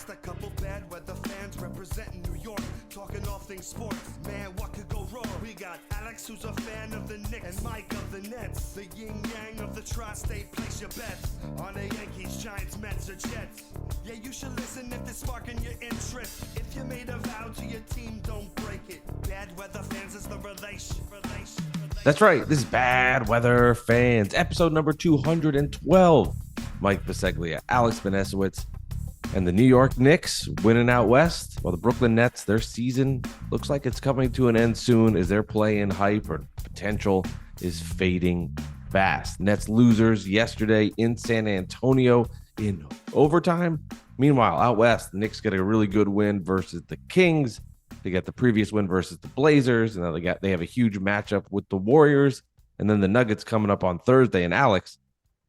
Just a couple bad weather fans representing New York, talking all things sports. Man, what could go wrong? We got Alex, who's a fan of the Knicks, and Mike of the Nets. The yin-yang of the tri-state, place your bets on the Yankees, Giants, Mets, or Jets. Yeah, you should listen if it's sparking your interest. If you made a vow to your team, don't break it. Bad weather fans is the relation. That's right. This is Bad Weather Fans, episode number 212. Mike Biseglia, Alex Benesowitz, and the New York Knicks winning out west. While the Brooklyn Nets, their season looks like it's coming to an end soon as their play-in hype or potential is fading fast. Nets losers yesterday in San Antonio in overtime. Meanwhile, out west, the Knicks get a really good win versus the Kings. They got the previous win versus the Blazers, and now they have a huge matchup with the Warriors, and then the Nuggets coming up on Thursday. And Alex,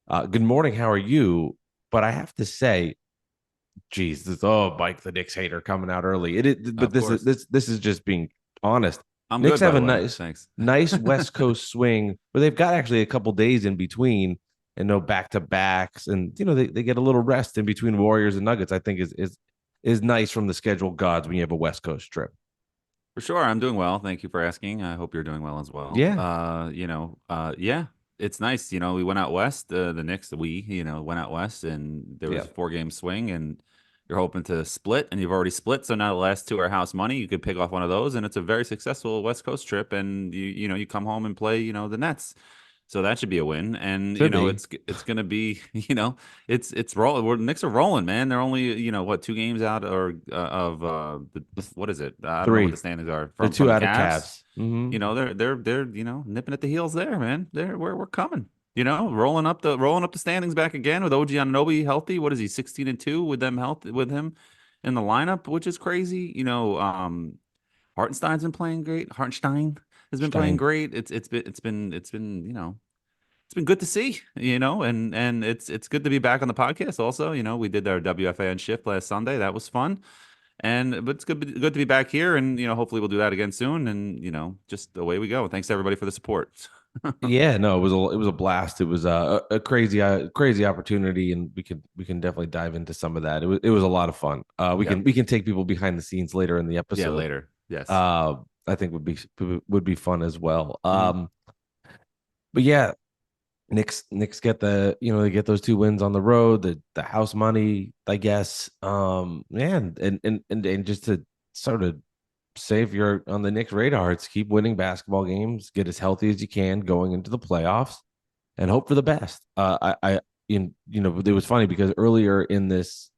good morning. How are you? But I have to say, geez, Mike, the Knicks hater coming out early. But this is just being honest. Knicks good, have a nice West Coast swing, but they've got actually a couple days in between and no back-to-backs, and they get a little rest in between Warriors and Nuggets. I think is nice from the schedule gods when you have a West Coast trip. For sure. I'm doing well. Thank you for asking. I hope you're doing well as well. Yeah. Yeah, it's nice. We went out west, the Knicks, went out west, and there was a 4-game swing, and you're hoping to split, and you've already split. So now the last 2 are house money. You could pick off one of those, and it's a very successful West Coast trip, and you come home and play, the Nets. So that should be a win, and it's going to be it's rolling. The Knicks are rolling, man. They're only 2 games out or of what is it? I don't know what the standings are. They're 2 out of Cavs. Mm-hmm. They're nipping at the heels there, man. We're coming. Rolling up the standings back again with OG Anunoby healthy. What is he, 16-2 with them with him in the lineup, which is crazy. Hartenstein's been playing great. Hartenstein has been playing great. It's been good to see, and it's good to be back on the podcast. Also, we did our WFAN shift last Sunday. That was fun, but it's good to be back here, and hopefully we'll do that again soon. And just away we go. Thanks everybody for the support. Yeah, no, it was a blast. It was a crazy opportunity, and we can definitely dive into some of that. It was a lot of fun. We can take people behind the scenes later in the episode. Yeah, later. Yes. I think would be fun as well. But yeah, Knicks get they get those 2 wins on the road, the house money, I guess. And just to sort of save you're on the Knicks radar, it's keep winning basketball games, get as healthy as you can going into the playoffs, and hope for the best. It was funny because earlier in this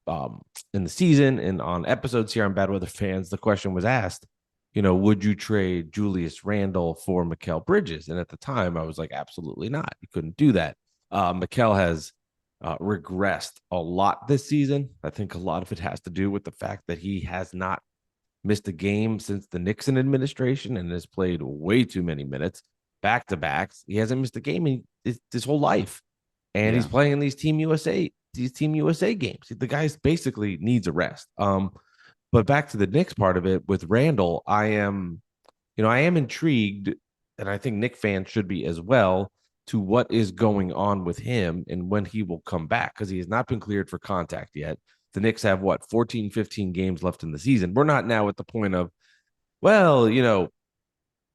in the season and on episodes here on Bad Weather Fans, the question was asked, would you trade Julius Randle for Mikal Bridges? And at the time, I was like, absolutely not. You couldn't do that. Mikal has regressed a lot this season. I think a lot of it has to do with the fact that he has not missed a game since the Nixon administration and has played way too many minutes, back-to-backs. He hasn't missed a game in his whole life. And he's playing in these Team USA games. The guy basically needs a rest. But back to the Knicks part of it with Randle, I am intrigued, and I think Knicks fans should be as well, to what is going on with him and when he will come back, because he has not been cleared for contact yet. The Knicks have 14, 15 games left in the season. We're not now at the point of,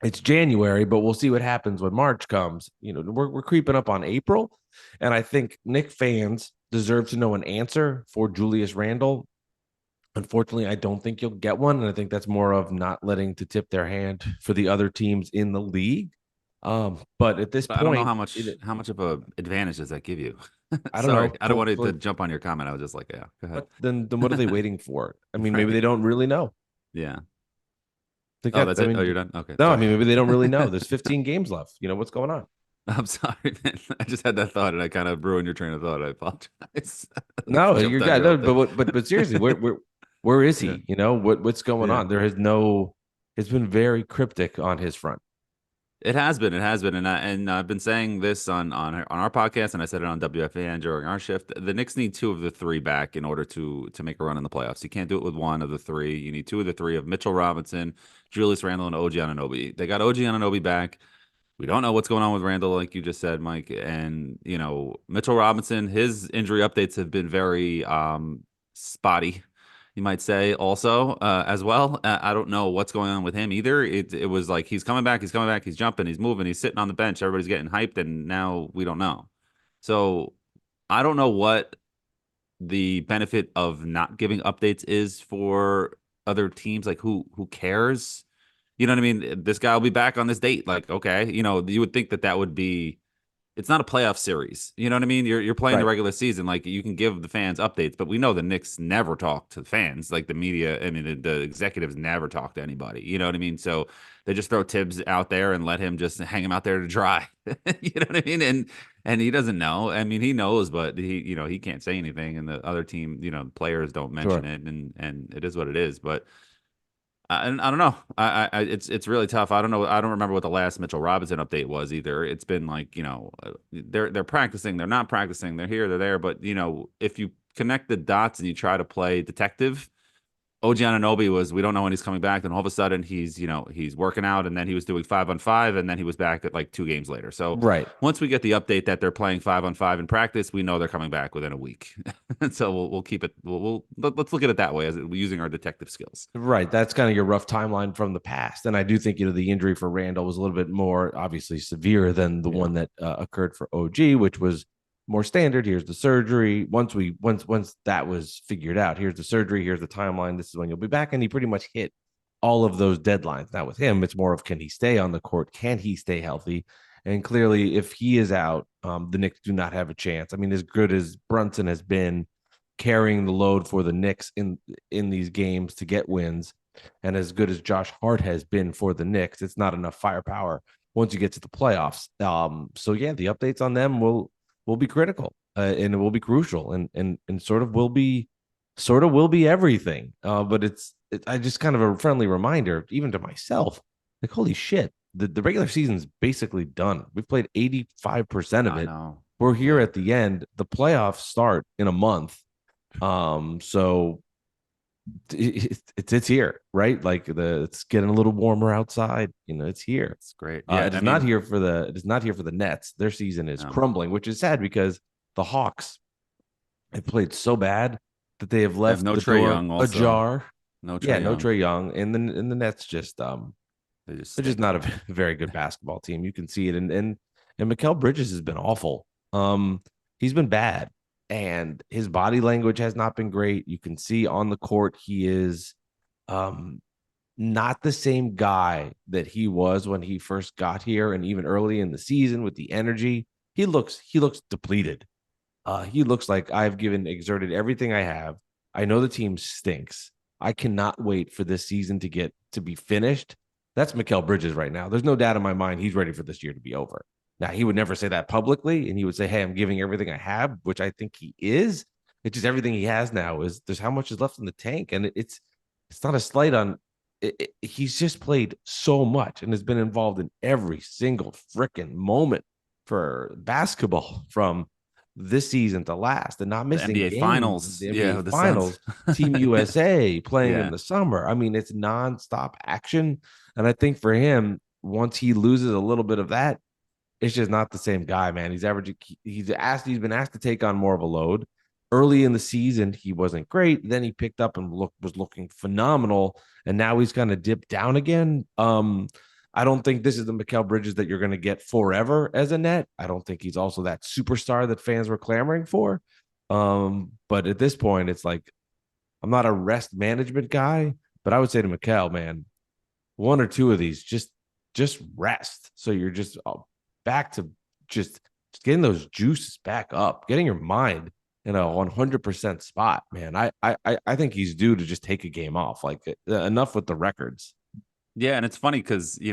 it's January, but we'll see what happens when March comes. We're creeping up on April, and I think Knicks fans deserve to know an answer for Julius Randle. Unfortunately, I don't think you'll get one, and I think that's more of not letting to tip their hand for the other teams in the league. But at this point, I don't know how much of a advantage does that give you. I don't know. I don't want to jump on your comment. I was just like, yeah, go ahead. Then what are they waiting for? I mean, maybe they don't really know. Yeah. That's it. You're done. Okay. No, sorry. I mean, maybe they don't really know. There's 15 games left. What's going on? I'm sorry, man. I just had that thought, and I kind of ruined your train of thought. I apologize. No, you're good. No, but seriously, where is he? Yeah. What's going on? It's been very cryptic on his front. It has been, and I've been saying this on our podcast, and I said it on WFAN during our shift. The Knicks need 2 of the 3 back in order to make a run in the playoffs. You can't do it with 1 of the 3. You need 2 of the 3 of Mitchell Robinson, Julius Randle, and OG Anunoby. They got OG Anunoby back. We don't know what's going on with Randle, like you just said, Mike. And Mitchell Robinson, his injury updates have been very spotty, you might say, also as well. I don't know what's going on with him either. It was like he's coming back, he's jumping, he's moving, he's sitting on the bench, everybody's getting hyped, and now we don't know. So I don't know what the benefit of not giving updates is for other teams. Like who cares? You know what I mean? This guy will be back on this date. Like, okay, you would think that that would be. It's not a playoff series. You know what I mean? You're playing the Right. regular season. Like you can give the fans updates, but we know the Knicks never talk to the fans. Like the media, I mean, the executives never talk to anybody. You know what I mean? So they just throw Tibbs out there and let him just hang him out there to dry. You know what I mean? And he doesn't know. I mean, he knows, but he can't say anything. And the other team, players don't mention Sure. it, and it is what it is. But I don't know. It's really tough. I don't know. I don't remember what the last Mitchell Robinson update was either. It's been like, they're practicing, they're not practicing, they're here, they're there. But if you connect the dots and you try to play detective, OG Anunoby was, we don't know when he's coming back. Then all of a sudden he's working out, and then he was doing 5-on-5, and then he was back at like 2 games later. So Right. once we get the update that they're playing 5-on-5 in practice, we know they're coming back within a week. So we'll keep it. Let's look at it that way, as using our detective skills. Right. That's kind of your rough timeline from the past. And I do think, the injury for Randall was a little bit more obviously severe than the Yeah. one that occurred for OG, which was more standard. Here's the surgery. Once that was figured out, here's the surgery, here's the timeline. This is when you'll be back. And he pretty much hit all of those deadlines. Now with him, it's more of, can he stay on the court? Can he stay healthy? And clearly, if he is out, the Knicks do not have a chance. I mean, as good as Brunson has been carrying the load for the Knicks in these games to get wins, and as good as Josh Hart has been for the Knicks, it's not enough firepower once you get to the playoffs. So yeah, the updates on them will be critical, and it will be crucial, and sort of will be everything. But I just kind of a friendly reminder, even to myself, like, holy shit, the regular season's basically done. We've played 85% of I it. know. We're here Yeah. at the end. The playoffs start in a month. So it's here, right? Like it's getting a little warmer outside. It's here. It's great. Yeah. It I is not mean, here for the Nets. Their season is no, crumbling, which is sad because the Hawks have played so bad that they have I have left no the Trey door Young also. ajar. No Yeah, Trey no Young. Trey Young, and the Nets just They just they're just stink. not a very good basketball team. You can see it, and Mikal Bridges has been awful. He's been bad, and his body language has not been great. You can see on the court he is um not the same guy that he was when he first got here, and even early in the season with the energy. He looks depleted. He looks like, I've exerted everything I have. I know the team stinks. I cannot wait for this season to be finished. That's Mikal Bridges right now. There's no doubt in my mind he's ready for this year to be over. Now, he would never say that publicly, and he would say, "Hey, I'm giving everything I have," which I think he is. It's just everything he has now is, there's how much is left in the tank, and it's not a slight on. He's just played so much and has been involved in every single freaking moment for basketball from this season to last, and not The missing NBA games, Finals. the Yeah, NBA with the Suns. Finals, Team USA playing in Yeah. the summer. I mean, it's nonstop action. And I think for him, once he loses a little bit of that, it's just not the same guy, man. He's been asked to take on more of a load. Early in the season, he wasn't great. Then he picked up and was looking phenomenal, and now he's kind of dipped down again. I don't think this is the Mikal Bridges that you're going to get forever as a net. I don't think he's also that superstar that fans were clamoring for. But at this point, it's like, I'm not a rest management guy, but I would say to Mikal, man, one or two of these, just rest. So you're just back to just getting those juices back up, getting your mind in a 100% spot, man. I think he's due to just take a game off. Like, enough with the records. Yeah, and it's funny because we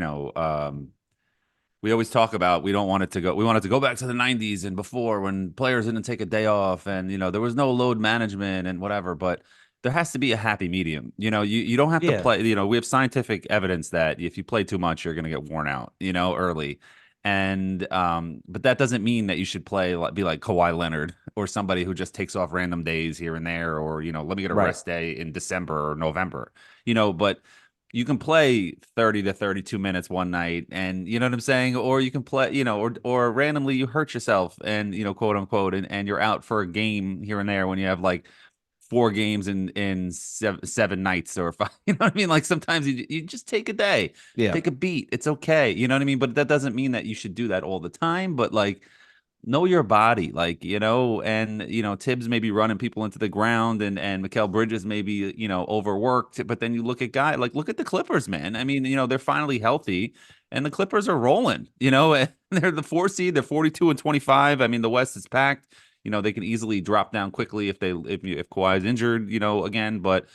always talk about, we don't want it to go. We want it to go back to the '90s and before, when players didn't take a day off, and there was no load management and whatever. But there has to be a happy medium. You don't have to Yeah. play. We have scientific evidence that if you play too much, you're going to get worn out. Early. And but that doesn't mean that you should be like Kawhi Leonard, or somebody who just takes off random days here and there, or let me get a Right. rest day in December or November. But you can play 30 to 32 minutes one night, and you know what I'm saying? Or you can play, or randomly you hurt yourself, and quote unquote, and you're out for a game here and there when you have like 4 games in seven nights or 5. You know what I mean? Like sometimes you just take a day, Yeah. take a beat. It's okay. You know what I mean? But that doesn't mean that you should do that all the time. But like, know your body, like, and Tibbs may be running people into the ground, and Mikal Bridges may be, overworked. But then you look at look at the Clippers, man. I mean, they're finally healthy, and the Clippers are rolling. And they're the 4 seed. They're 42-25. I mean, the West is packed. They can easily drop down quickly if Kawhi is injured, again. But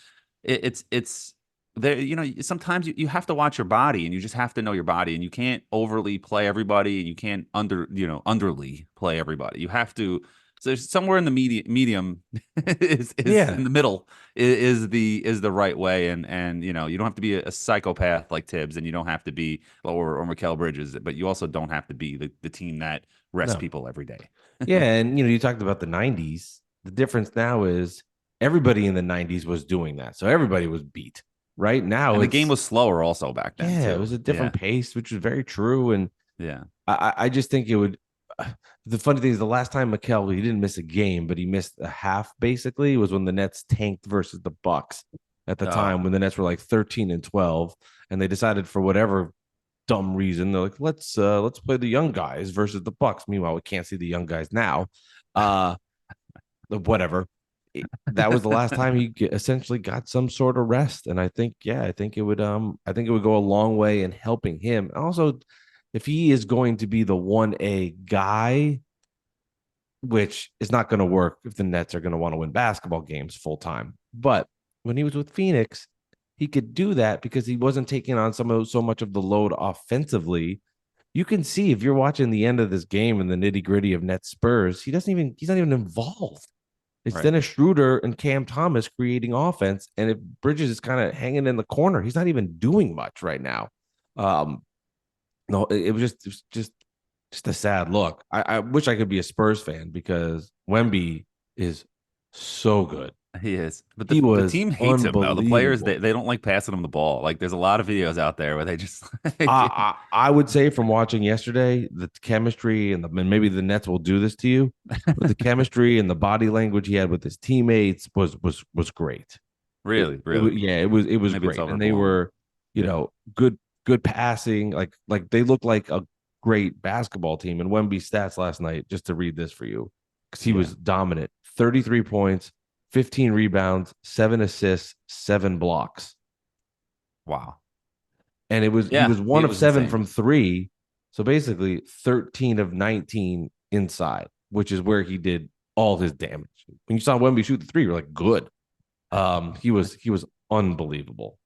it's there. Sometimes you have to watch your body, and you just have to know your body, and you can't overly play everybody, and you can't underly play everybody. You have to. So somewhere in the medium is Yeah. in the middle is the right way, and you don't have to be a psychopath like Tibbs, and you don't have to be or Mikal Bridges, but you also don't have to be the team that rests No. people every day. Yeah, and you talked about the 90s. The difference now is everybody in the 90s was doing that. So everybody was beat. Right now And the game was slower also back then yeah, too. it was a different pace, which was very true. And Yeah. I just think it would the funny thing is the last time Mikal, he didn't miss a game, but he missed a half basically, was when the Nets tanked versus the Bucks at the time when the Nets were like 13-12, and they decided for whatever dumb reason they're like, let's play the young guys versus the Bucks. Meanwhile, we can't see the young guys now. Whatever. That was the last time he essentially got some sort of rest, and I think it would go a long way in helping him. Also, if he is going to be the 1A guy, which is not going to work if the Nets are going to want to win basketball games full time, but when he was with Phoenix, he could do that because he wasn't taking on so much of the load offensively. You can see if you're watching the end of this game and the nitty gritty of Nets Spurs, he's not even involved. It's Right. Dennis Schroeder and Cam Thomas creating offense, and if Bridges is kind of hanging in the corner, he's not even doing much right now. No, it was just a sad look. I wish I could be a Spurs fan because Wemby is so good. He is, but The team hates him though. The players they don't like passing him the ball. Like there's a lot of videos out there where they just. I would say from watching yesterday, the chemistry and maybe the Nets will do this to you, but the chemistry and the body language he had with his teammates was great. Really. It was Maybe great, and they were, good passing. Like they looked like a great basketball team. And Wemby's stats last night, just to read this for you, because he was dominant: 33 points. 15 rebounds, 7 assists, 7 blocks. Wow. And he was 1 of 7 insane. from 3. So basically 13 of 19 inside, which is where he did all his damage. When you saw Wemby shoot the 3, you're like, good. He was unbelievable.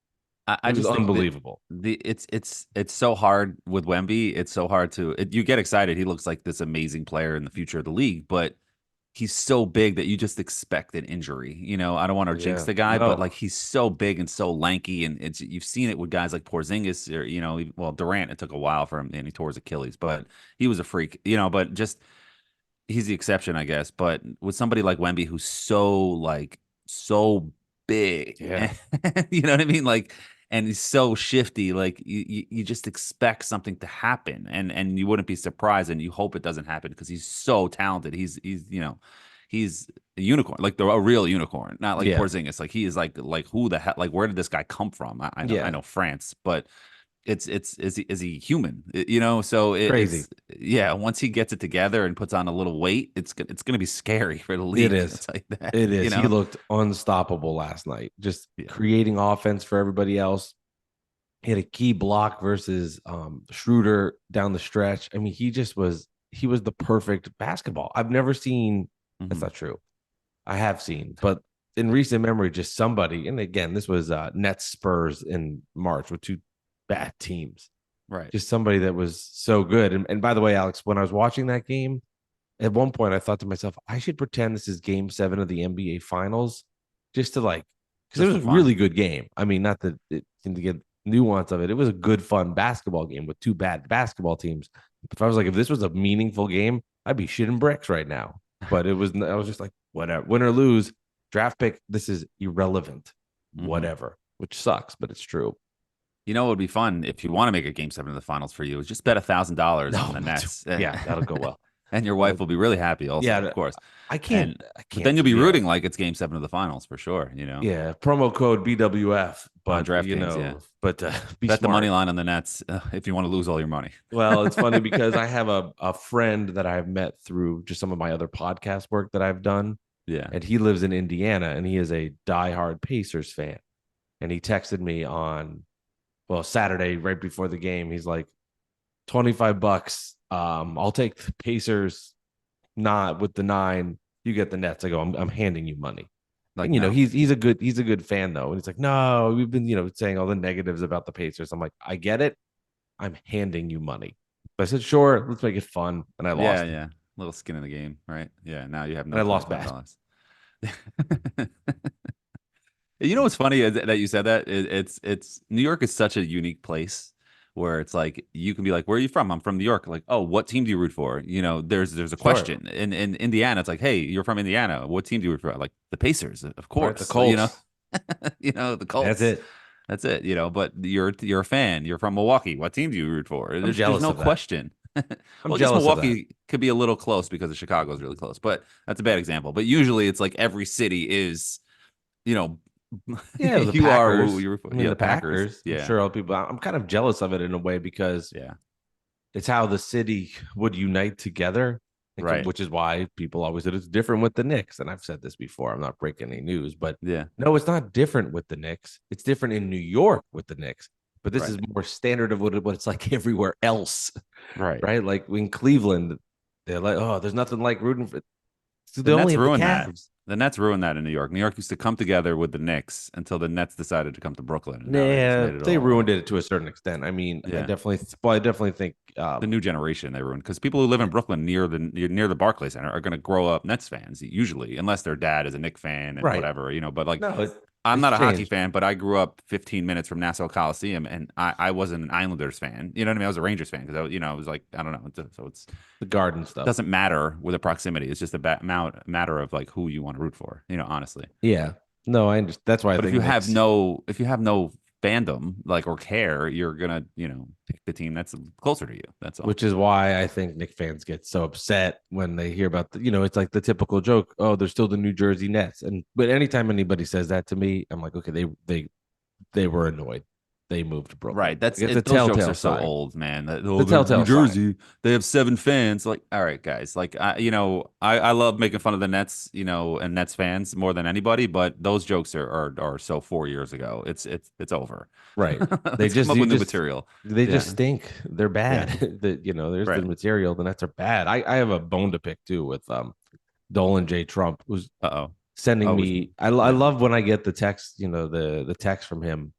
I just think unbelievable. It's so hard with Wemby. It's so hard you get excited. He looks like this amazing player in the future of the league, but he's so big that you just expect an injury. I don't want to jinx the guy, but like he's so big and so lanky, and you've seen it with guys like Porzingis or Durant. It took a while for him, and he tore his Achilles, but he was a freak. But just he's the exception, I guess. But with somebody like Wemby, who's so big, you know what I mean, like. And he's so shifty, like you just expect something to happen, and you wouldn't be surprised, and you hope it doesn't happen because he's so talented. He's a unicorn, like a real unicorn, not like Porzingis. Like he is like who the hell? Like where did this guy come from? I know France, but is he human? So crazy. Once he gets it together and puts on a little weight, it's gonna be scary for the league. It is. Like that, it is. He looked unstoppable last night, just creating offense for everybody else. He had a key block versus Schroeder down the stretch. I mean, he was the perfect basketball. I've never seen. That's not true. I have seen, but in recent memory, just somebody. And again, this was Nets Spurs in March with 2 bad teams, right? Just somebody that was so good. And by the way, Alex, when I was watching that game, at one point I thought to myself, I should pretend this is Game 7 of the NBA Finals, just to because it was a really good game. I mean, not that it to get nuance of it. It was a good, fun basketball game with 2 bad basketball teams. If this was a meaningful game, I'd be shitting bricks right now. But I was just like, whatever, win or lose, draft pick, this is irrelevant, whatever, which sucks, but it's true. It would be fun if you want to make a Game 7 of the finals for you is just bet $1,000 on the Nets. Yeah, that'll go well. And your wife will be really happy also, Yeah, of course. I can't. But then you'll be rooting like it's game 7 of the finals for sure, Yeah, promo code BWF, On but DraftKings, but be bet the smart. money line on the Nets if you want to lose all your money. Well, it's funny because I have a friend that I've met through just some of my other podcast work that I've done. Yeah. And he lives in Indiana and he is a diehard Pacers fan. And he texted me on, Saturday, right before the game. He's like, $25. I'll take the Pacers, not with the 9. You get the Nets. I go, I'm handing you money. Like, and, he's a good fan though. And he's like, no, we've been, saying all the negatives about the Pacers. I'm like, I get it. I'm handing you money. But I said, sure, let's make it fun. And I lost. Yeah. Little skin in the game, right? Yeah. Now you have no. And I lost $25. You know what's funny that you said that? It's New York is such a unique place where it's like you can be like, where are you from? I'm from New York. Like, oh, what team do you root for? There's a question. In Indiana, it's like, hey, you're from Indiana. What team do you root for? Like the Pacers, of course. Right, the Colts. The Colts. That's it. But you're a fan. You're from Milwaukee. What team do you root for? There's no question. I'm jealous Milwaukee could be a little close because of Chicago is really close, but that's a bad example. But usually it's like every city is, yeah, the you Packers. are who you root for. The Packers. Yeah. I'm sure all people. I'm kind of jealous of it in a way because it's how the city would unite together, right? Which is why people always said it's different with the Knicks. And I've said this before. I'm not breaking any news, but no, it's not different with the Knicks. It's different in New York with the Knicks. But this is more standard of what it's like everywhere else. Right. Like in Cleveland, they're like, oh, there's nothing like rooting for. The Nets ruined that. The Nets ruined that in New York. New York used to come together with the Knicks until the Nets decided to come to Brooklyn. They ruined it to a certain extent. I mean, I definitely think the new generation they ruined because people who live in Brooklyn near the Barclays Center are going to grow up Nets fans usually, unless their dad is a Knicks fan and whatever, But like, I'm not a hockey fan, but I grew up 15 minutes from Nassau Coliseum, and I wasn't an Islanders fan. You know what I mean? I was a Rangers fan because I was like, I don't know. So it's the Garden stuff. Doesn't matter with the proximity. It's just a matter of like who you want to root for. Honestly. Yeah. No, I understand. That's why. But if you have no fandom or care, you're gonna pick the team that's closer to you. That's all. Which is why I think Knicks fans get so upset when they hear about it's like the typical joke. Oh, they're still the New Jersey Nets, but anytime anybody says that to me, I'm like, okay, they were annoyed. They moved to Brooklyn. Right. Those jokes are so old, man. The telltale New Jersey, they have 7 fans. Like, all right, guys. Like, I love making fun of the Nets, and Nets fans more than anybody. But those jokes are so 4 years ago. It's over. Right. They just come up with new material. They just stink. They're bad. There's the material. The Nets are bad. I have a bone to pick too with Dolan J. Trump, who's sending me. I love when I get the text. The text from him.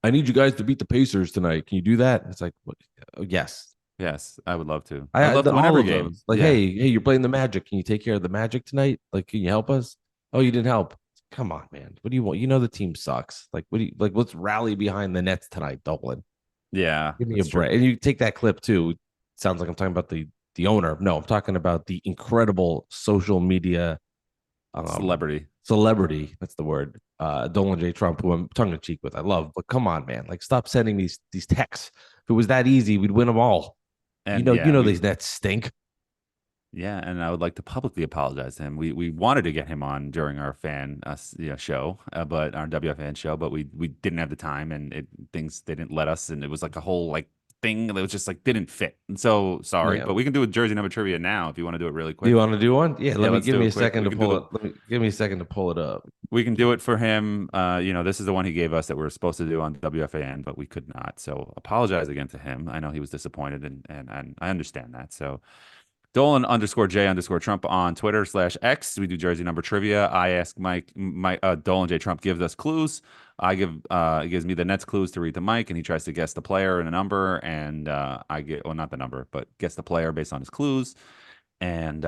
I need you guys to beat the Pacers tonight. Can you do that? It's like, yes, I would love to. I'd love to win every game. Like, hey, you're playing the Magic. Can you take care of the Magic tonight? Like, can you help us? Oh, you didn't help. Come on, man. What do you want? The team sucks. Like, let's rally behind the Nets tonight, Dolan. Yeah, give me a break. And you take that clip too. It sounds like I'm talking about the owner. No, I'm talking about the incredible social media celebrity. That's the word. Dolan J. Trump, who I'm tongue in cheek with. I love, but come on, man. Like, stop sending these texts. If it was that easy, we'd win them all. And these Nets stink. Yeah, and I would like to publicly apologize to him. We wanted to get him on during our fan show, but our WFAN show, but we didn't have the time, and they didn't let us, and it was like a whole thing that was just didn't fit. And so sorry, but we can do a jersey number trivia now if you want to do it really quick. Do you want to do one? Yeah, give me a second to pull it. Give me a second to pull it up. We can do it for him. This is the one he gave us that we were supposed to do on WFAN, but we could not. So apologize again to him. I know he was disappointed, and I understand that. So Dolan_J_Trump on Twitter /X. We do jersey number trivia. I ask Mike Dolan J. Trump gives us clues. He gives me the Nets clues to read to Mike, and he tries to guess the player and a number, and I get not the number, but guess the player based on his clues, and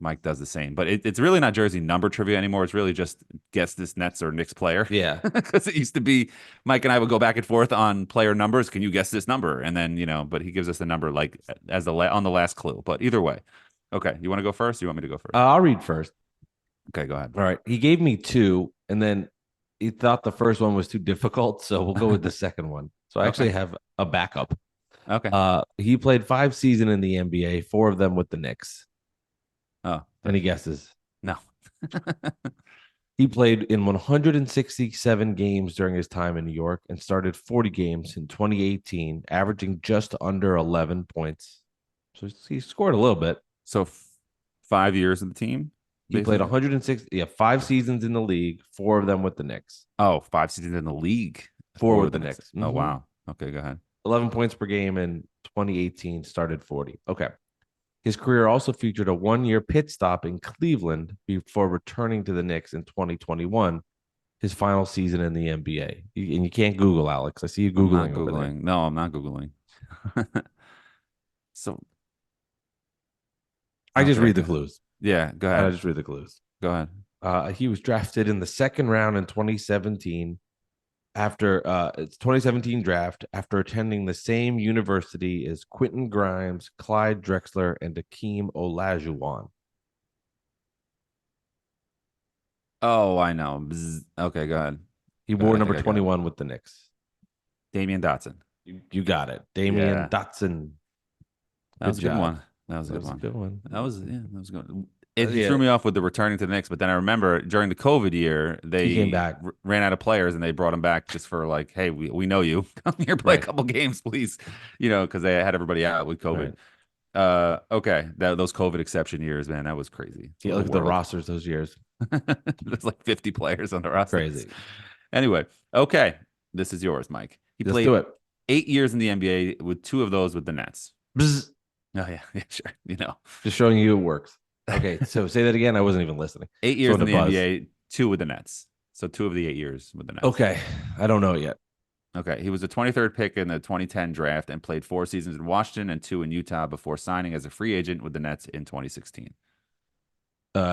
Mike does the same. But it's really not jersey number trivia anymore. It's really just guess this Nets or Knicks player. Yeah, because it used to be Mike and I would go back and forth on player numbers. Can you guess this number? And then but he gives us the number as on the last clue. But either way, okay. You want to go first? Or you want me to go first? I'll read first. Okay, go ahead. All right. He gave me 2, and then he thought the first one was too difficult, so we'll go with the second one. So I actually have a backup. Okay. He played 5 seasons in the NBA, 4 of them with the Knicks. Oh, Any guesses? no. He played in 167 games during his time in New York and started 40 games in 2018, averaging just under 11 points. So he scored a little bit. So 5 years of the team. He played basically? 160, 5 seasons in the league, 4 of them with the Knicks. Oh, 5 seasons in the league. 4 with the Knicks. Oh, wow. Okay, go ahead. 11 points per game in 2018, started 40. Okay. His career also featured a 1-year pit stop in Cleveland before returning to the Knicks in 2021, his final season in the NBA. And you can't Google, Alex. I see you I'm not Googling over there. No, I'm not Googling. So I just okay. read the clues. Yeah, go I ahead. just read the clues. Go ahead. He was drafted in the second round in 2017 after its 2017 draft after attending the same university as Quentin Grimes, Clyde Drexler, and Akeem Olajuwon. Oh, I know. Bzz. Okay, go ahead. He Go wore ahead. I number think I got it. 21 with the Knicks. Damian Dotson. You got it. Damian Yeah. Dotson. That was a good job. one. That was a That good was one. a good one. That was good. It Yeah. threw me off with the returning to the Knicks, but then I remember during the COVID year, they He came back. ran out of players and they brought him back just for like, hey, we know you. Come here, play Right. a couple games, please. Because they had everybody out with COVID. Right. Okay. Those COVID exception years, man, that was crazy. Yeah, look at the rosters those years. There's like 50 players on the roster. Crazy. Anyway, okay. This is yours, Mike. He Let's played do it. 8 years in the NBA with 2 of those with the Nets. Bzz. Oh, yeah, sure. Just showing you it works. Okay, so say that again. I wasn't even listening. 8 years in the buzz. NBA, 2 with the Nets. So 2 of the 8 years with the Nets. Okay, I don't know yet. Okay, he was the 23rd pick in the 2010 draft and played 4 seasons in Washington and 2 in Utah before signing as a free agent with the Nets in 2016.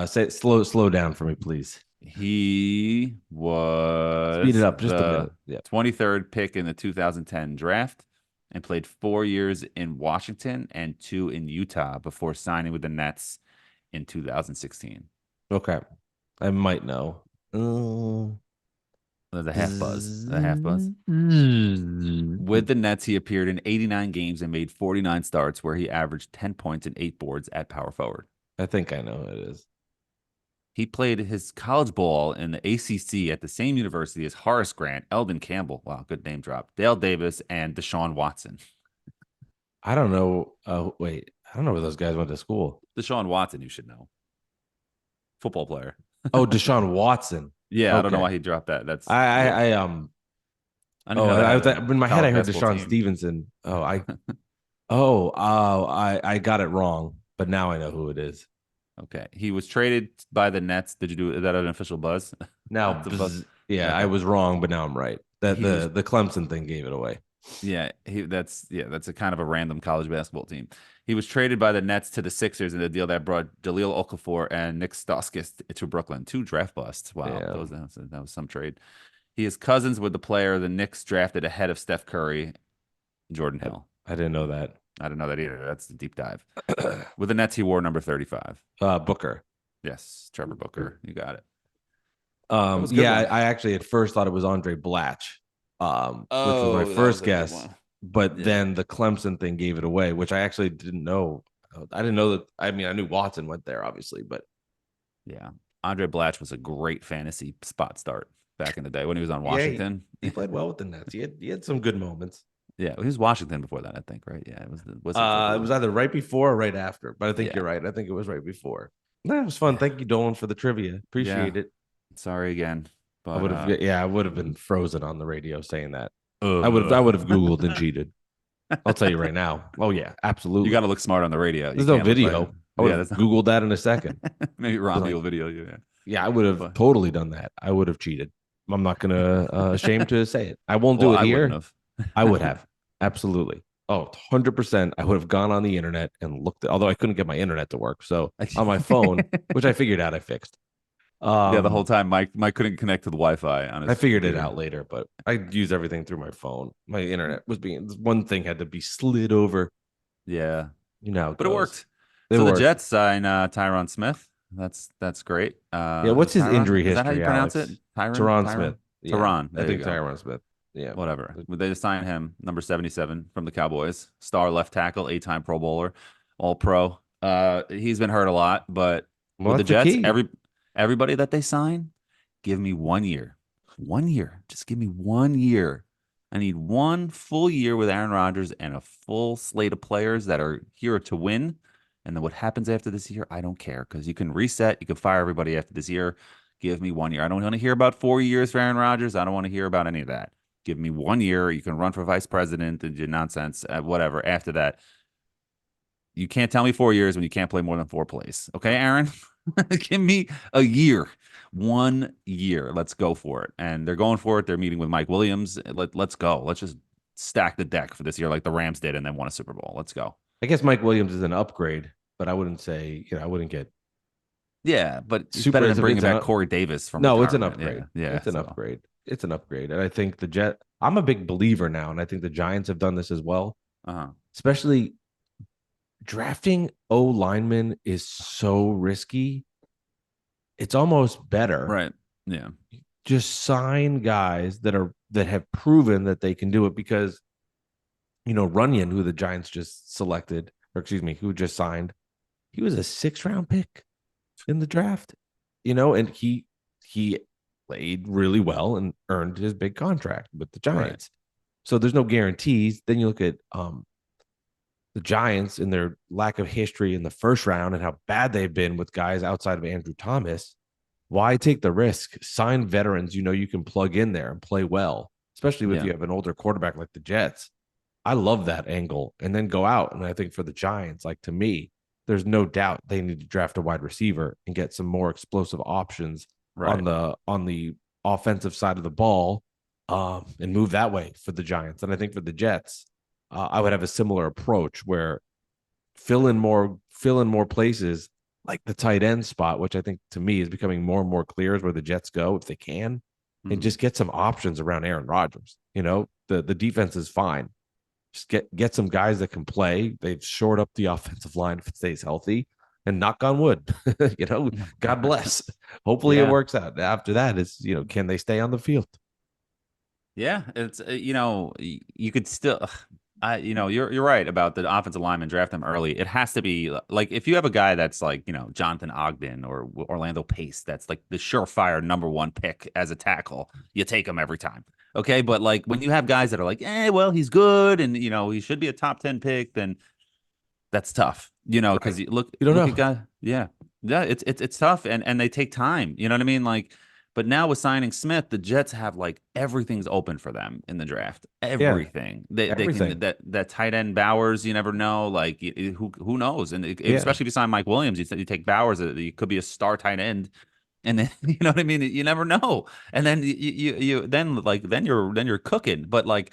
Say slow down for me, please. He was Speed it up just a minute. Yeah. 23rd pick in the 2010 draft and played 4 years in Washington and 2 in Utah before signing with the Nets in 2016. Okay, I might know. The half buzz. The half buzz. With the Nets, he appeared in 89 games and made 49 starts, where he averaged 10 points and 8 boards at power forward. I think I know who it is. He played his college ball in the ACC at the same university as Horace Grant, Eldon Campbell, wow, good name drop, Dale Davis, and Deshaun Watson. I don't know. Wait, I don't know where those guys went to school. Deshaun Watson, you should know. Football player. Oh, Deshaun Watson. Yeah, Okay. I don't know why he dropped that. That's I in my head I heard Deshaun team. Stevenson. I got it wrong, but now I know who it is. Okay, he was traded by the Nets. Is that an official buzz? Now, buzz. Yeah, Okay. I was wrong, but now I'm right. That the Clemson thing gave it away. Yeah, that's a kind of a random college basketball team. He was traded by the Nets to the Sixers in a deal that brought Jahlil Okafor and Nick Stauskas to Brooklyn. 2 draft busts. Wow, Yeah. that was some trade. He is cousins with the player the Knicks drafted ahead of Steph Curry, Jordan Hill. I didn't know that. I didn't know that either. That's a deep dive. With the Nets, he wore number 35. Booker. Yes, Trevor Booker. You got it. I actually at first thought it was Andre Blatch, which was my first guess. But then the Clemson thing gave it away, which I actually didn't know. I didn't know that. I mean, I knew Watson went there, obviously, but yeah, Andre Blatch was a great fantasy spot start back in the day when he was on Washington. He played well with the Nets. He had some good moments. Yeah, he was Washington before that, I think, right? Yeah, it was. It was either right before or right after, but I think you're right. I think it was right before. That was fun. Thank you, Dolan, for the trivia. Appreciate it. Sorry again, but I would have been frozen on the radio saying that. I would have Googled and cheated. I'll tell you right now. Oh yeah, absolutely. You got to look smart on the radio. There's no video. I would have Googled that in a second. Maybe Robbie will video you. Yeah, I would have totally done that. I would have cheated. I'm not gonna ashamed to say it. I won't do it here. I would have absolutely. Oh, 100%. I would have gone on the internet and looked. Although I couldn't get my internet to work, so on my phone, which I figured out, I fixed. The whole time Mike couldn't connect to the Wi-Fi on his I figured it out later, but I use everything through my phone. My internet was one thing had to be slid over. Yeah, but it worked. The Jets sign Tyron Smith. That's great. What's his injury history? Is that how you pronounce it? Tyron Smith. Tyron. I think Tyron Smith. Yeah. whatever. They just signed him, number 77 from the Cowboys, star left tackle, 8-time Pro Bowler, All Pro. He's been hurt a lot, but Well, with the that's the Jets, key. everybody that they sign, give me 1 year. 1 year. Just give me 1 year. I need 1 full year with Aaron Rodgers and a full slate of players that are here to win. And then what happens after this year, I don't care, because you can reset. You can fire everybody after this year. Give me 1 year. I don't want to hear about 4 years for Aaron Rodgers. I don't want to hear about any of that. Give me 1 year. You can run for vice president and do nonsense, whatever. After that, you can't tell me 4 years when you can't play more than 4 plays. Okay, Aaron? Give me a year. 1 year. Let's go for it. And they're going for it. They're meeting with Mike Williams. Let's go. Let's just stack the deck for this year like the Rams did and then won a Super Bowl. Let's go. I guess Mike Williams is an upgrade, but I wouldn't say, I wouldn't get Yeah, but it's super better than bringing it's an back Corey Davis from no, it's an retirement. upgrade. Yeah, It's an so. upgrade. It's an upgrade. And I think I'm a big believer now, and I think the Giants have done this as well. Uh-huh. Especially drafting O linemen is so risky. It's almost better. Right. Yeah. Just sign guys that have proven that they can do it, because Runyon, who the Giants just selected, or excuse me, who just signed, he was a 6th-round pick in the draft, and he played really well and earned his big contract with the Giants. Right. So there's no guarantees. Then you look at the Giants and their lack of history in the first round and how bad they've been with guys outside of Andrew Thomas. Why take the risk? Sign veterans you can plug in there and play well, especially if you have an older quarterback like the Jets. I love that angle. And then go out. And I think for the Giants, to me, there's no doubt they need to draft a wide receiver and get some more explosive options on the offensive side of the ball, and move that way for the Giants. And I think for the Jets, I would have a similar approach where fill in more places, like the tight end spot, which I think to me is becoming more and more clear is where the Jets go if they can, and just get some options around Aaron Rodgers. The defense is fine. Just get some guys that can play. They've shored up the offensive line if it stays healthy, and knock on wood, God bless. Hopefully it works out. After that is, can they stay on the field? Yeah, it's you could still you're right about the offensive lineman. Draft them early. It has to be like, if you have a guy that's like, Jonathan Ogden or Orlando Pace, that's like the surefire #1 pick as a tackle, you take him every time. Okay, but like when you have guys that are like, well, he's good and he should be a top 10 pick, then that's tough. Because you don't know. At guy, yeah, it's tough, and they take time. You know what I mean? Like, but now with signing Smith, the Jets have like everything's open for them in the draft. Everything. They can that tight end Bowers. You never know. Like who knows? And especially if you sign Mike Williams, you take Bowers. He could be a star tight end. And then you know what I mean. You never know. And then then you're cooking. But like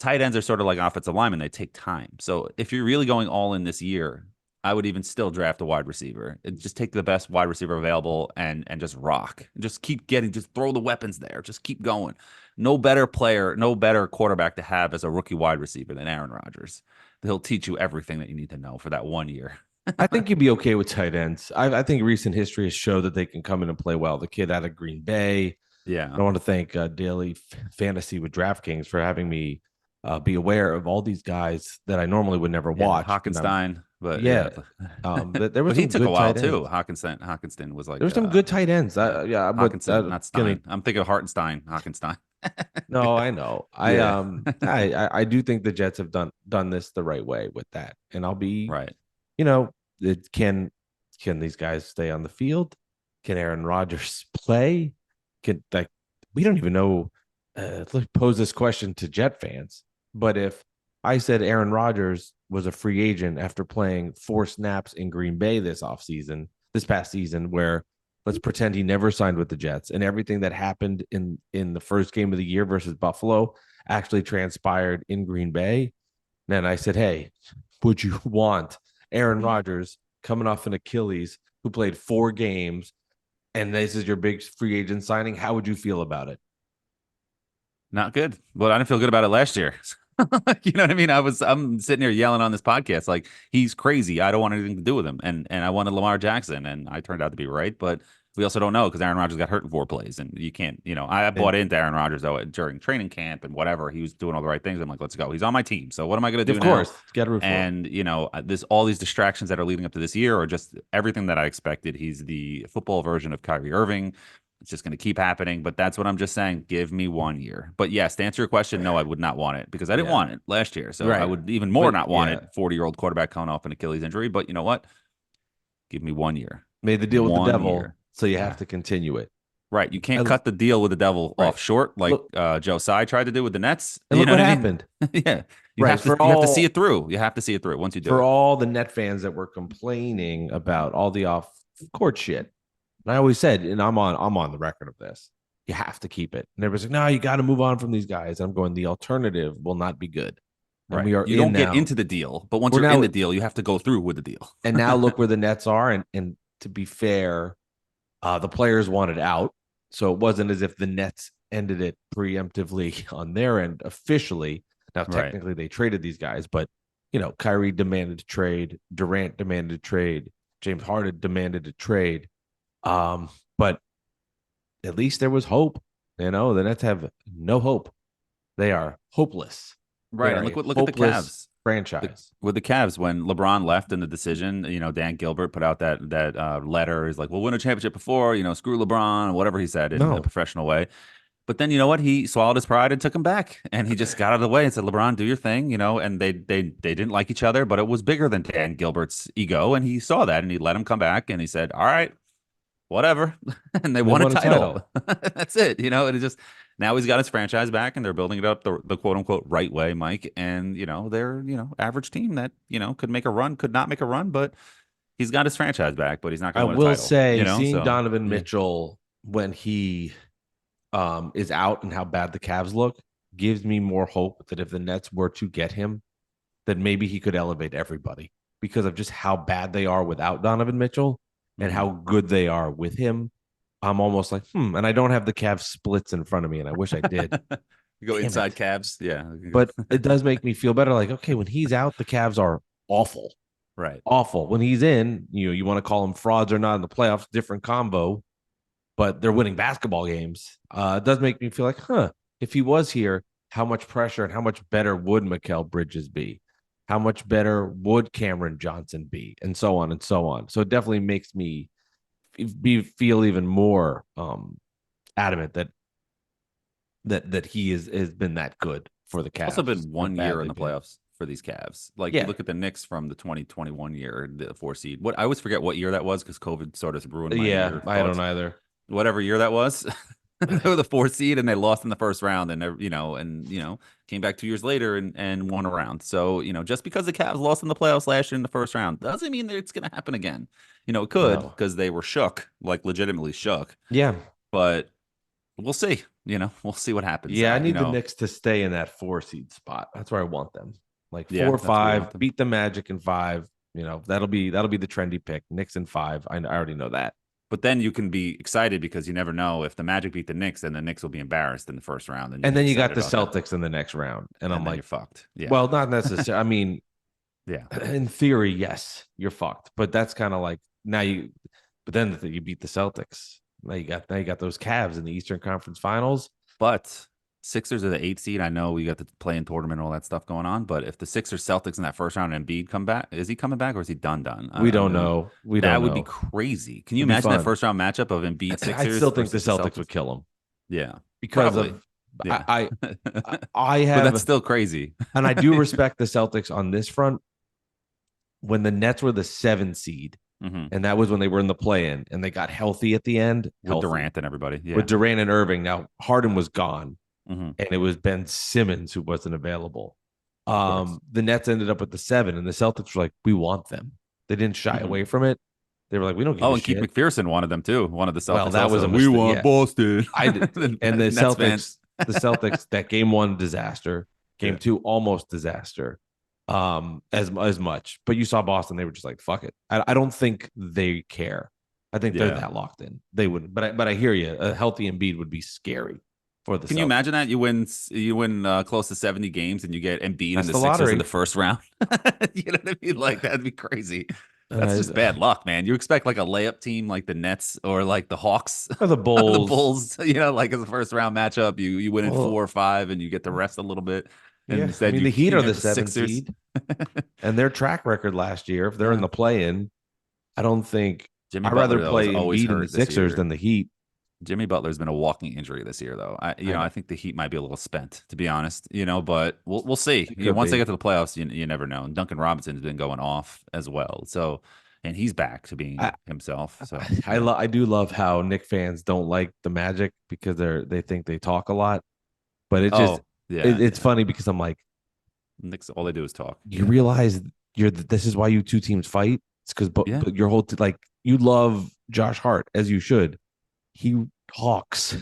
tight ends are sort of like offensive linemen. They take time. So if you're really going all in this year, I would even still draft a wide receiver. Just take the best wide receiver available and just rock. Just keep just throw the weapons there. Just keep going. No better player, no better quarterback to have as a rookie wide receiver than Aaron Rodgers. He'll teach you everything that you need to know for that 1 year. I think you'd be okay with tight ends. I think recent history has showed that they can come in and play well. The kid out of Green Bay. Yeah. I want to thank Daily Fantasy with DraftKings for having me be aware of all these guys that I normally would never watch. Hockenstein. But there was. But he took a while too. Hockenstein was like, there's some good tight ends. Hockenstein, not Stein. I'm thinking of Hartenstein. Hockenstein. No, I know. I do think the Jets have done this the right way with that, and I'll be right. Can these guys stay on the field? Can Aaron Rodgers play? We don't even know. Let's pose this question to Jet fans. But if I said Aaron Rodgers was a free agent after playing 4 snaps in Green Bay this past season, where let's pretend he never signed with the Jets, and everything that happened in the first game of the year versus Buffalo actually transpired in Green Bay, then I said, hey, would you want Aaron Rodgers coming off an Achilles who played 4 games, and this is your big free agent signing? How would you feel about it? Not good. Well, I didn't feel good about it last year. You know what I mean? I'm sitting here yelling on this podcast like he's crazy. I don't want anything to do with him. And I wanted Lamar Jackson, and I turned out to be right. But We also don't know because Aaron Rodgers got hurt in 4 plays, and you can't, I bought into Aaron Rodgers though during training camp and whatever. He was doing all the right things. I'm like, let's go. He's on my team. So what am I going to do Of now? course, got to root for him. And all these distractions that are leading up to this year are just everything that I expected. He's the football version of Kyrie Irving. It's just going to keep happening. But that's what I'm just saying. Give me 1 year. But yes, to answer your question, no, I would not want it because I didn't want it last year. So I would even more not want it. 40-year-old quarterback coming off an Achilles injury. But you know what? Give me 1 year. Made the deal with the 1 devil, year. so you have to continue it. Right. You can't cut the deal with the devil off short like Joe Tsai tried to do with the Nets. And you look know what I mean? happened. Yeah. You have to see it through. You have to see it through once you do it. For all the Net fans that were complaining about all the off-court shit, and I always said, and I'm on the record of this, you have to keep it. And everybody's like, no, you got to move on from these guys. And I'm going, the alternative will not be good. And we are you don't get into the deal, but once you're in the deal, you have to go through with the deal. And now look where the Nets are. And to be fair, the players wanted out. So it wasn't as if the Nets ended it preemptively on their end officially. Now, technically, they traded these guys, but, Kyrie demanded to trade. Durant demanded to trade. James Harden demanded to trade. But at least there was hope. The Nets have no hope. They are hopeless. Right. And look at the Cavs franchise. With the Cavs, when LeBron left in the decision, Dan Gilbert put out that letter. He's like, we'll win a championship before, screw LeBron, whatever he said in a professional way. But then you know what? He swallowed his pride and took him back. And he just got out of the way and said, LeBron, do your thing, and they didn't like each other, but it was bigger than Dan Gilbert's ego. And he saw that and he let him come back and he said, all right, whatever. And they won a title. That's it. And it just now he's got his franchise back and they're building it up the quote unquote right way, Mike. And they're average team that could make a run, could not make a run, but he's got his franchise back, but he's not going to win a title. I will say seeing Donovan Mitchell when he is out and how bad the Cavs look gives me more hope that if the Nets were to get him, that maybe he could elevate everybody because of just how bad they are without Donovan Mitchell and how good they are with him. I'm almost like, and I don't have the Cavs splits in front of me, and I wish I did. You go inside Cavs, yeah. But it does make me feel better. Like, okay, when he's out, the Cavs are awful. Right. Awful. When he's in, you want to call them frauds or not in the playoffs, different combo, but they're winning basketball games. It does make me feel like, if he was here, how much pressure and how much better would Mikal Bridges be? How much better would Cameron Johnson be? And so on and so on. So it definitely makes me feel even more adamant that he has been that good for the Cavs. Also been 1 year in the playoffs for these Cavs. Like you look at the Knicks from the 2021 year, the 4 seed. I always forget what year that was because COVID sort of ruined my year. I don't either. Whatever year that was. They were the 4 seed and they lost in the first round and came back 2 years later and won a round. So, just because the Cavs lost in the playoffs last year in the first round doesn't mean that it's going to happen again. It could because they were shook, like legitimately shook. Yeah. But we'll see. We'll see what happens. Yeah, I need the Knicks to stay in that 4 seed spot. That's where I want them. Like 4 or 5, beat the Magic in 5. That'll be the trendy pick. Knicks in 5. I already know that. But then you can be excited because you never know if the Magic beat the Knicks, then the Knicks will be embarrassed in the first round. And then you got the Celtics in the next round. And I'm like, you're fucked. Yeah. Well, not necessarily. I mean, yeah. In theory, yes, you're fucked. But that's kind of like but then you beat the Celtics. Now you got those Cavs in the Eastern Conference Finals. But Sixers are the 8 seed. I know we got the play-in tournament and all that stuff going on. But if the Sixers Celtics in that first round and Embiid come back, is he coming back or is he done? We don't know. That would be crazy. Can you imagine that first round matchup of Embiid Sixers? I still think the Celtics would kill him. Yeah, because I have. But that's still crazy. And I do respect the Celtics on this front. When the Nets were the 7 seed, and that was when they were in the play-in, and they got healthy at the end with Durant and everybody. Yeah. With Durant and Irving. Now Harden was gone. And it was Ben Simmons who wasn't available. The Nets ended up with the 7, and the Celtics were like, we want them. They didn't shy away from it. They were like, we don't give a shit. And Keith McPherson wanted them too. Wanted the Celtics. Well, that was we want Boston. I did. And the Celtics, that game 1 disaster, game 2 almost disaster. As much. But you saw Boston, they were just like, fuck it. I don't think they care. I think they're that locked in. They wouldn't. But I hear you. A healthy Embiid would be scary. Can you imagine that you win close to 70 games and you get Embiid and the Sixers in the first round? You know what I mean? Like that'd be crazy. That's just bad luck, man. You expect like a layup team like the Nets or like the Hawks or the or the Bulls. Bulls, like as a first round matchup, you win in Well, 4 or 5 and you get to rest a little bit. And Yeah, I instead mean you the Heat you are get the the 7th Sixers. seed, and their track record last year, if they're in Yeah. the play-in, I don't think Jimmy I'd rather Butler though is play always Embiid and the hurt this Sixers year. than the Heat. Jimmy Butler's been a walking injury this year, though. I know. I think the Heat might be a little spent, to be honest. But we'll see. It could Once they be. get to the playoffs, you never know. And Duncan Robinson's been going off as well, so and he's back to being I himself. So I do love how Knick fans don't like the Magic because they think they talk a lot, but oh yeah, it's funny because I'm like, Knicks, all they do is talk. you realize this is why you two teams fight. It's because Yeah. but your whole like you love Josh Hart as you should. He talks a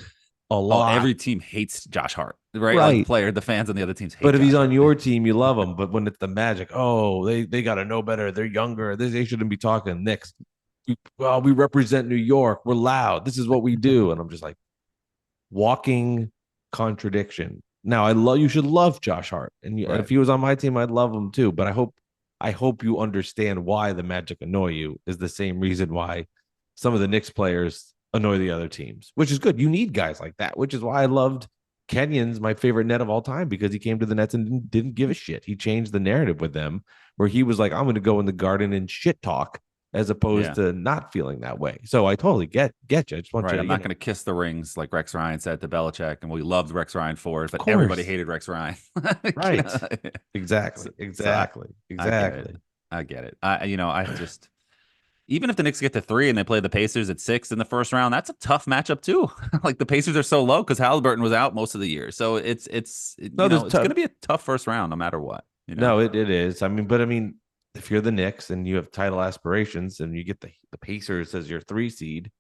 Oh, lot. every team hates Josh Hart, right? Right. Like the fans on the other teams hate. But if Josh he's on Hart. your team, you love him. But when it's the Magic, they got to know better. They're younger. They shouldn't be talking. Knicks, we represent New York. We're loud. This is what we do. And I'm just like walking contradiction. Now you should love Josh Hart, and Right. if he was on my team, I'd love him too. But I hope you understand why the Magic annoy you is the same reason why some of the Knicks players annoy the other teams, which is good. You need guys like that, which is why I loved Kenyon's my favorite net of all time because he came to the Nets and didn't give a shit. He changed the narrative with them where he was like, I'm going to go in the Garden and shit talk as opposed to not feeling that way. So I totally get you. I just want you to, I'm not going to kiss the rings like Rex Ryan said to Belichick, and we loved Rex Ryan for it, but course. everybody hated Rex Ryan. Right. Exactly. I get it. I just even if the Knicks get to 3 and they play the Pacers at 6 in the first round, that's a tough matchup too. Like the Pacers are so low because Halliburton was out most of the year, so it's going to be a tough first round no matter what. No, it is. I mean, if you're the Knicks and you have title aspirations and you get the Pacers as your 3 seed,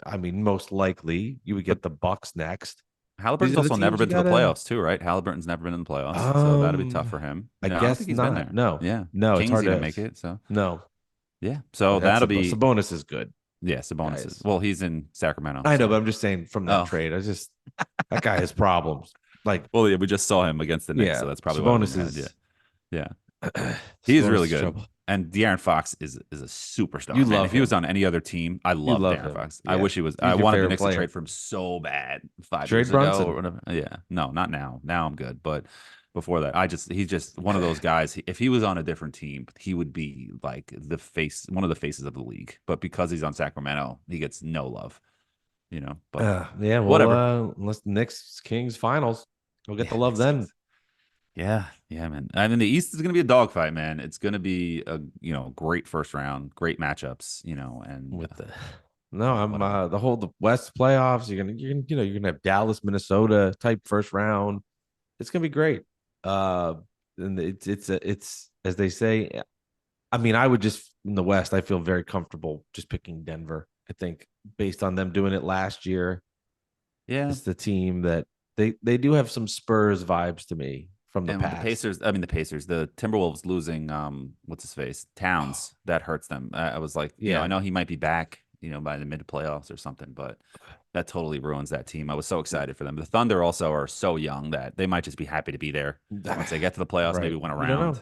I mean, most likely you would get the Bucks next. Halliburton's also never been to the playoffs too, right? Halliburton's never been in the playoffs, so that'd be tough for him. I guess think he's not. been there. No, yeah, no, Kings it's hard didn't make it. So no, yeah, so that'll be Sabonis is good. Yeah, Sabonis is. Well, he's in Sacramento. I know, but I'm just saying from that trade, that guy has problems. Like, well, yeah, we just saw him against the Knicks, so that's probably Sabonis is. Yeah. He's really good. Trouble. And De'Aaron Fox is a superstar. You love If he was on any other team, I love De'Aaron Fox. Yeah. I wish he was. I wanted the Knicks to trade for him so bad 5 years ago or whatever. Yeah, no, not now. Now I'm good, but before that, he's just one of those guys. If he was on a different team, he would be like one of the faces of the league. But because he's on Sacramento, he gets no love. But whatever. Unless the Knicks Kings finals, we'll get the love then. Yeah, man. I mean, the East is going to be a dogfight, man. It's going to be a great first round, great matchups, and with the the West playoffs. You're gonna have Dallas, Minnesota type first round. It's gonna be great. And it's as they say. I mean, I would just in the West. I feel very comfortable just picking Denver. I think based on them doing it last year. Yeah, it's the team that they do have some Spurs vibes to me. From the past. The Pacers, the Timberwolves losing, what's his face, Towns, that hurts them. I was like, I know he might be back, by the mid playoffs or something, but that totally ruins that team. I was so excited for them. The Thunder also are so young that they might just be happy to be there once they get to the playoffs. Right. Maybe win a round.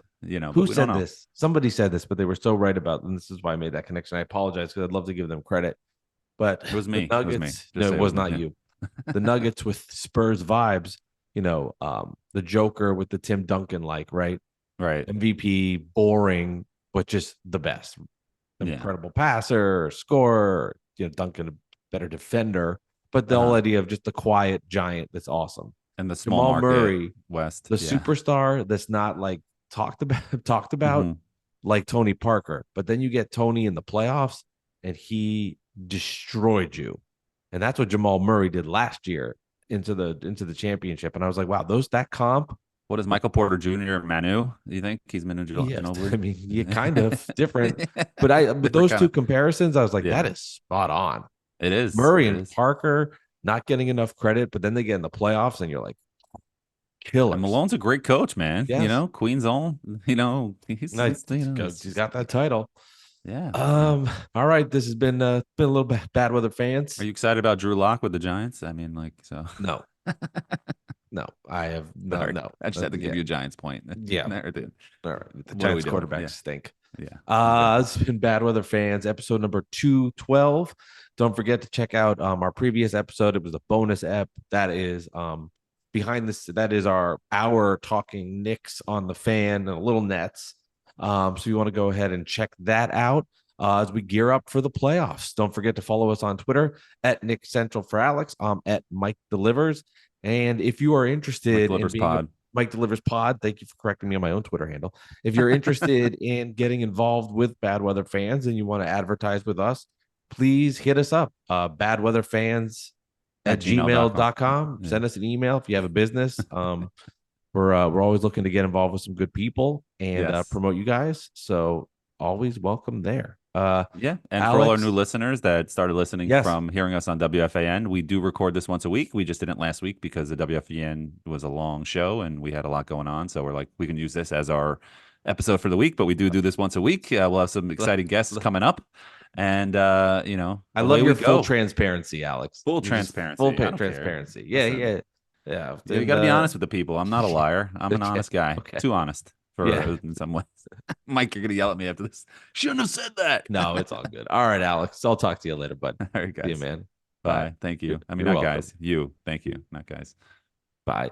Who said this? Somebody said this, but they were so right about, and this is why I made that connection. I apologize because I'd love to give them credit, but it was me. Nuggets, it was not you. The Nuggets with Spurs vibes. The Joker with the Tim Duncan, right? MVP, boring, but just the best. Incredible passer, scorer, Duncan, a better defender, but the whole idea of just the quiet giant that's awesome. And the small Jamal market Murray, West, the superstar that's not like talked about like Tony Parker, but then you get Tony in the playoffs and he destroyed you. And that's what Jamal Murray did last year. Into the championship, and I was like, wow, that comp. What is Michael Porter Jr. Manu? Do you think he's Manu Ginobili? I mean, kind of different, but those two comparisons, I was like, that is spot on. It is Murray and Parker not getting enough credit, but then they get in the playoffs, and you're like, killer. Malone's a great coach, man. Yes. Queen's own. He's got that title. Yeah. All right. This has been a little bit bad weather fans. Are you excited about Drew Lock with the Giants? I mean, No. No, I have no. I just had to give you a Giants point. Yeah. All right. The Giants quarterbacks stink. Yeah. It's been Bad Weather Fans, episode number 212. Don't forget to check out our previous episode. It was a bonus ep. That is behind this. That is our hour talking Knicks on the fan and a little Nets. So you want to go ahead and check that out as we gear up for the playoffs. Don't forget to follow us on Twitter at Nick Central for Alex. At Mike Delivers. And if you are interested in being Mike Delivers Pod, thank you for correcting me on my own Twitter handle. If you're interested in getting involved with Bad Weather Fans and you want to advertise with us, please hit us up. Badweatherfans at gmail.com. Yeah. Send us an email if you have a business. We're always looking to get involved with some good people and promote you guys. So always welcome there. And Alex, for all our new listeners that started listening from hearing us on WFAN, we do record this once a week. We just didn't last week because the WFAN was a long show and we had a lot going on. So we're like, we can use this as our episode for the week, but we do this once a week. We'll have some exciting guests coming up. And I love your full transparency, Alex. Full transparency. Full transparency. Yeah. You got to be honest with the people. I'm not a liar. I'm an honest guy. Okay. Too honest in some ways. Mike, you're gonna yell at me after this. Shouldn't have said that. No, it's all good. All right, Alex. I'll talk to you later, bud. All right, guys. See you, man. Bye. Thank you. I mean, not guys. You. Thank you. Not guys. Bye.